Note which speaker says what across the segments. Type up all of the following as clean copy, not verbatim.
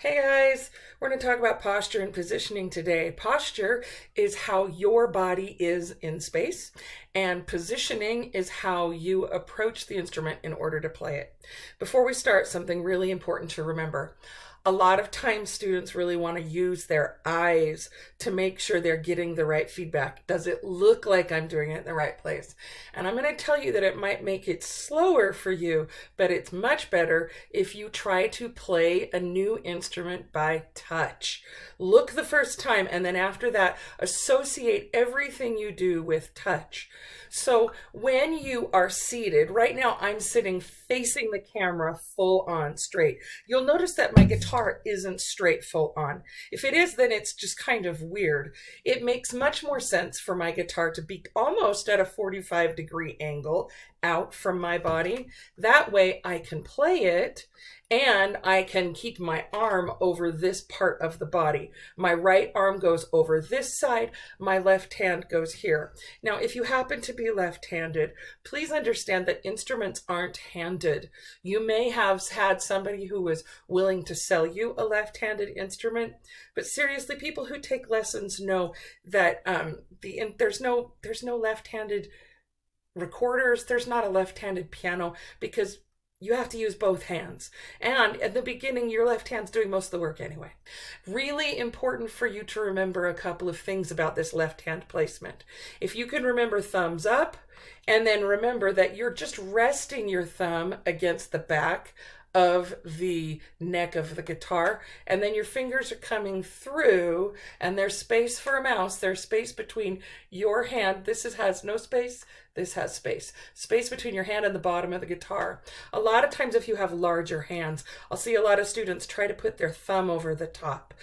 Speaker 1: Hey guys, we're going to talk about posture and positioning today. Posture is how your body is in space, and positioning is how you approach the instrument in order to play it. Before we start, something really important to remember. A lot of times students really want to use their eyes to make sure they're getting the right feedback. Does it look like I'm doing it in the right place? And I'm going to tell you that it might make it slower for you, but it's much better if you try to play a new instrument by touch. Look the first time, and then after that, associate everything you do with touch. So when you are seated, right now I'm sitting facing the camera full on straight. You'll notice that my guitar isn't straight full on. If it is, then it's just kind of weird. It makes much more sense for my guitar to be almost at a 45-degree angle out from my body. That way I can play it and I can keep my arm over this part of the body. My right arm goes over this side, my left hand goes here. Now, if you happen to be left-handed, please understand that instruments aren't handed. You may have had somebody who was willing to sell you a left-handed instrument, but seriously, people who take lessons know that there's no left-handed recorders, there's not a left-handed piano, because you have to use both hands. And at the beginning, your left hand's doing most of the work anyway. Really important for you to remember a couple of things about this left hand placement. If you can remember thumbs up, and then remember that you're just resting your thumb against the back of the neck of the guitar, and then your fingers are coming through, and there's space for a mouse. There's space between your hand. Has no space. This has space. Space between your hand and the bottom of the guitar. A lot of times if you have larger hands, I'll see a lot of students try to put their thumb over the top.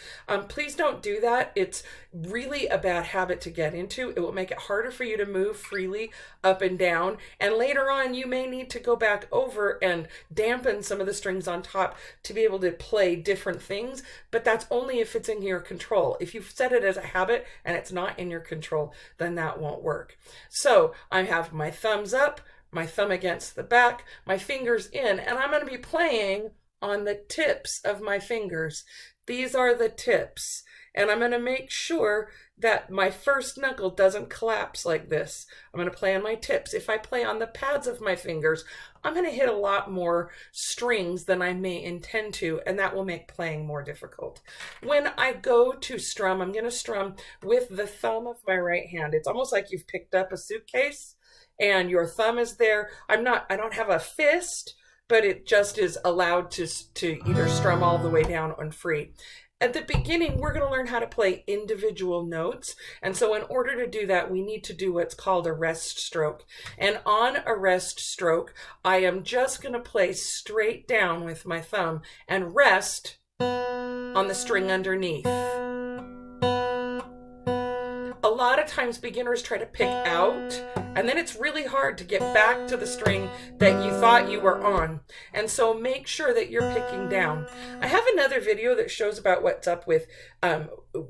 Speaker 1: Please don't do that. It's really a bad habit to get into. It will make it harder for you to move freely up and down. And later on, you may need to go back over and dampen some of the strings on top to be able to play different things. But that's only if it's in your control. If you've set it as a habit and it's not in your control, then that won't work. So I have my thumbs up, my thumb against the back, my fingers in, and I'm going to be playing on the tips of my fingers. These are the tips, and I'm going to make sure that my first knuckle doesn't collapse like this. I'm going to play on my tips. If I play on the pads of my fingers, I'm going to hit a lot more strings than I may intend to, and that will make playing more difficult. When I go to strum, I'm going to strum with the thumb of my right hand. It's almost like you've picked up a suitcase and your thumb is there. I don't have a fist, but it just is allowed to either strum all the way down and free. At the beginning, we're going to learn how to play individual notes. And so in order to do that, we need to do what's called a rest stroke. And on a rest stroke, I am just going to play straight down with my thumb and rest on the string underneath. A lot of times beginners try to pick out, and then it's really hard to get back to the string that you thought you were on. And so make sure that you're picking down. I have another video that shows about what's up with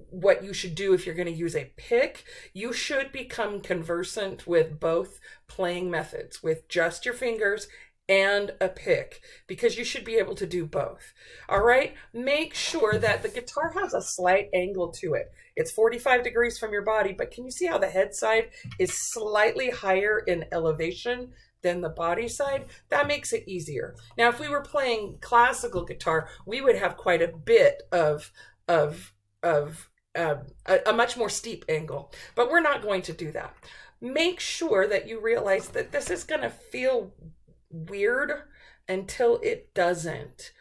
Speaker 1: what you should do if you're going to use a pick. You should become conversant with both playing methods, with just your fingers and a pick, because you should be able to do both. All right, make sure that the guitar has a slight angle to it. It's 45 degrees from your body, but can you see how the head side is slightly higher in elevation than the body side? That makes it easier. Now, if we were playing classical guitar, we would have quite a bit of a much more steep angle, but we're not going to do that. Make sure that you realize that this is going to feel weird until it doesn't.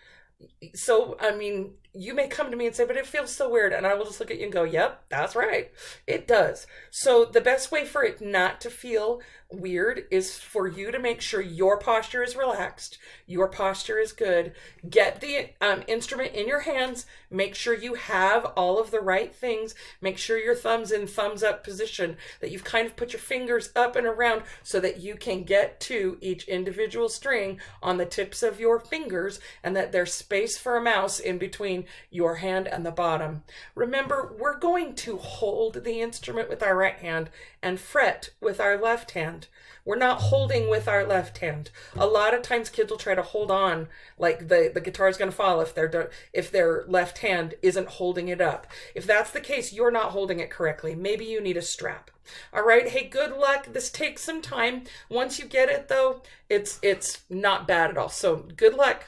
Speaker 1: So, I mean, you may come to me and say, but it feels so weird. And I will just look at you and go, yep, that's right. It does. So the best way for it not to feel weird is for you to make sure your posture is relaxed. Your posture is good. Get the instrument in your hands. Make sure you have all of the right things. Make sure your thumb's in thumbs up position, that you've kind of put your fingers up and around so that you can get to each individual string on the tips of your fingers, and that there's space for a mouse in between between your hand and the bottom. Remember, we're going to hold the instrument with our right hand and fret with our left hand. We're not holding with our left hand. A lot of times kids will try to hold on like the guitar is going to fall if their left hand isn't holding it up. If that's the case, you're not holding it correctly. Maybe you need a strap. All right. Hey, good luck. This takes some time. Once you get it though, it's not bad at all. So good luck.